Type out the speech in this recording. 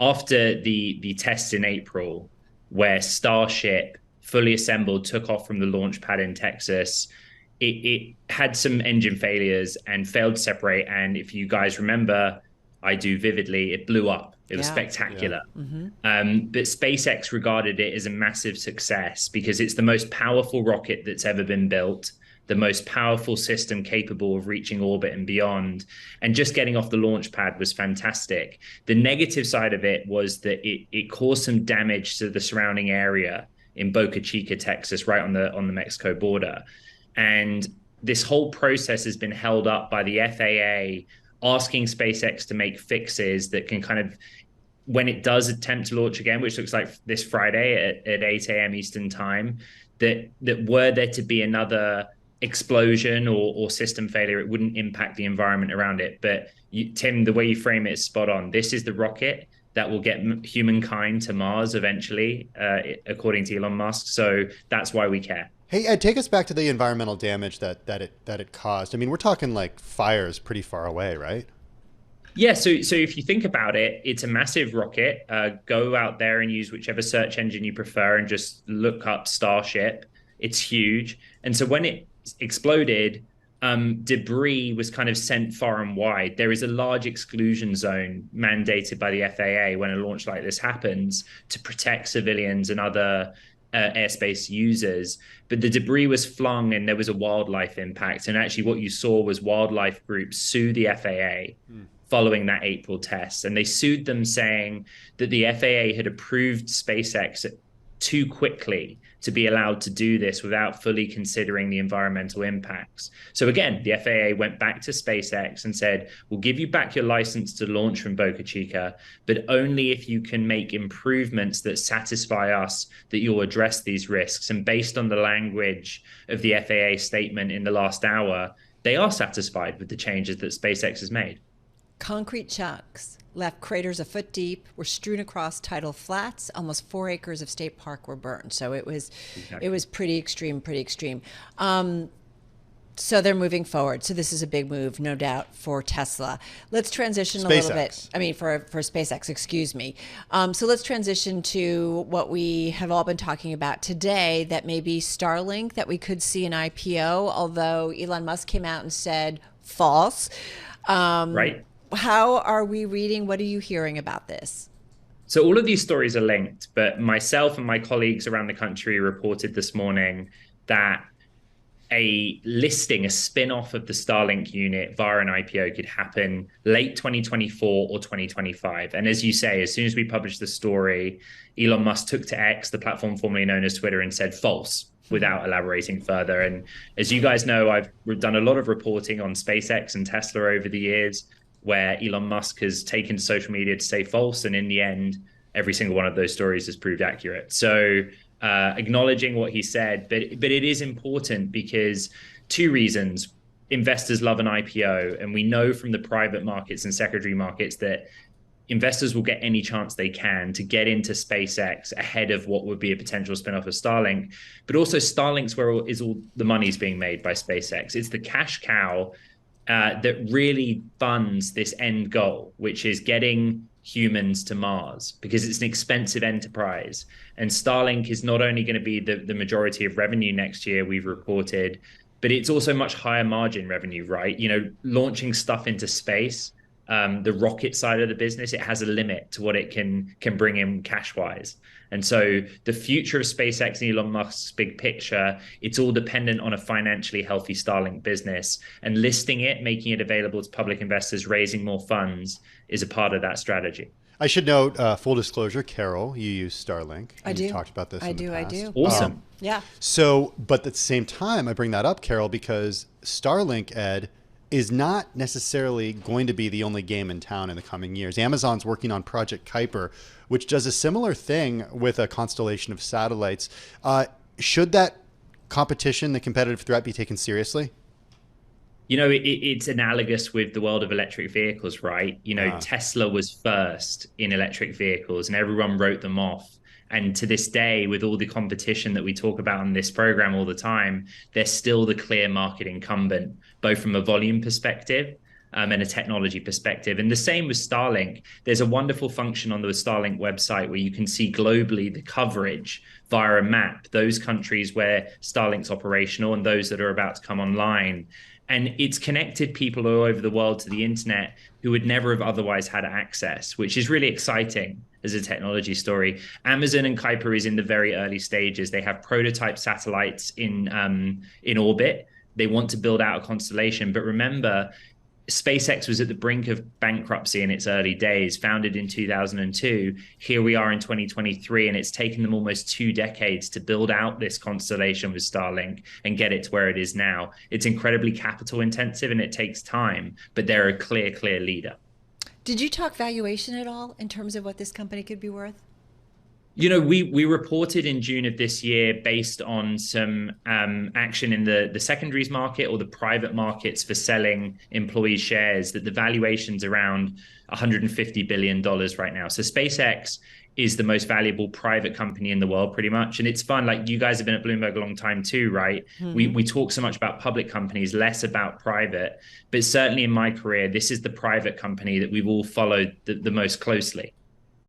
after the tests in April, where Starship fully assembled took off from the launch pad in Texas, it had some engine failures and failed to separate. And if you guys remember, I do vividly, it blew up. It was spectacular. Yeah. Mm-hmm. But SpaceX regarded it as a massive success because it's the most powerful rocket that's ever been built, the most powerful system capable of reaching orbit and beyond. And just getting off the launch pad was fantastic. The negative side of it was that it caused some damage to the surrounding area in Boca Chica, Texas, right on the Mexico border. And this whole process has been held up by the FAA asking SpaceX to make fixes that can kind of, when it does attempt to launch again, which looks like this Friday at 8 a.m. Eastern time, that were there to be another explosion or system failure, it wouldn't impact the environment around it. But Tim, the way you frame it is spot on. This is the rocket that will get humankind to Mars eventually, according to Elon Musk. So that's why we care. Hey, Ed, take us back to the environmental damage that it caused. I mean, we're talking like fires pretty far away, right? Yeah, so if you think about it, it's a massive rocket. Go out there and use whichever search engine you prefer and just look up Starship. It's huge. And so when it exploded, debris was kind of sent far and wide. There is a large exclusion zone mandated by the FAA when a launch like this happens to protect civilians and other airspace users. But the debris was flung and there was a wildlife impact. And actually what you saw was wildlife groups sue the FAA following that April test. And they sued them saying that the FAA had approved SpaceX too quickly to be allowed to do this without fully considering the environmental impacts. So again, the FAA went back to SpaceX and said, we'll give you back your license to launch from Boca Chica, but only if you can make improvements that satisfy us that you'll address these risks. And based on the language of the FAA statement in the last hour, they are satisfied with the changes that SpaceX has made. Concrete chunks left craters a foot deep, were strewn across tidal flats. Almost 4 acres of state park were burned. So it was pretty extreme. So they're moving forward. So this is a big move, no doubt, for Tesla. Let's transition a little bit. I mean, for SpaceX, excuse me. So let's transition to what we have all been talking about today, that may be Starlink, that we could see an IPO, although Elon Musk came out and said false. Right. How are we reading? What are you hearing about this? So all of these stories are linked, but myself and my colleagues around the country reported this morning that a listing, a spin-off of the Starlink unit via an IPO could happen late 2024 or 2025. And as you say, as soon as we published the story, Elon Musk took to X, the platform formerly known as Twitter, and said false without elaborating further. And as you guys know, I've done a lot of reporting on SpaceX and Tesla over the years, where Elon Musk has taken to social media to say false. And in the end, every single one of those stories has proved accurate. So acknowledging what he said, but it is important because 2 reasons. Investors love an IPO. And we know from the private markets and secondary markets that investors will get any chance they can to get into SpaceX ahead of what would be a potential spinoff of Starlink. But also Starlink's where all the money's being made by SpaceX. It's the cash cow that really funds this end goal, which is getting humans to Mars, because it's an expensive enterprise. And Starlink is not only going to be the majority of revenue next year, we've reported, but it's also much higher margin revenue, right? You know, launching stuff into space, the rocket side of the business, it has a limit to what it can bring in cash-wise. And so the future of SpaceX and Elon Musk's big picture, it's all dependent on a financially healthy Starlink business. And listing it, making it available to public investors, raising more funds is a part of that strategy. I should note, full disclosure, Carol, you use Starlink. I do. We've talked about this in the past. I do. Awesome. Yeah. So, but at the same time, I bring that up, Carol, because Starlink, Ed, is not necessarily going to be the only game in town in the coming years. Amazon's working on Project Kuiper, which does a similar thing with a constellation of satellites. Should that competition, the competitive threat, be taken seriously? You know, it's analogous with the world of electric vehicles, right? You know, Tesla was first in electric vehicles and everyone wrote them off. And to this day, with all the competition that we talk about on this program all the time, they're still the clear market incumbent, both from a volume perspective and a technology perspective. And the same with Starlink. There's a wonderful function on the Starlink website where you can see globally the coverage via a map, those countries where Starlink's operational and those that are about to come online. And it's connected people all over the world to the internet who would never have otherwise had access, which is really exciting as a technology story. Amazon and Kuiper is in the very early stages. They have prototype satellites in orbit. They want to build out a constellation. But remember, SpaceX was at the brink of bankruptcy in its early days, founded in 2002. Here we are in 2023, and it's taken them almost 2 decades to build out this constellation with Starlink and get it to where it is now. It's incredibly capital intensive and it takes time, but they're a clear leader. Did you talk valuation at all in terms of what this company could be worth? You know, we reported in June of this year based on some action in the secondaries market or the private markets for selling employee shares that the valuation's around $150 billion right now. So SpaceX is the most valuable private company in the world, pretty much. And it's fun. Like, you guys have been at Bloomberg a long time too, right? Mm-hmm. We talk so much about public companies, less about private. But certainly in my career, this is the private company that we've all followed the most closely.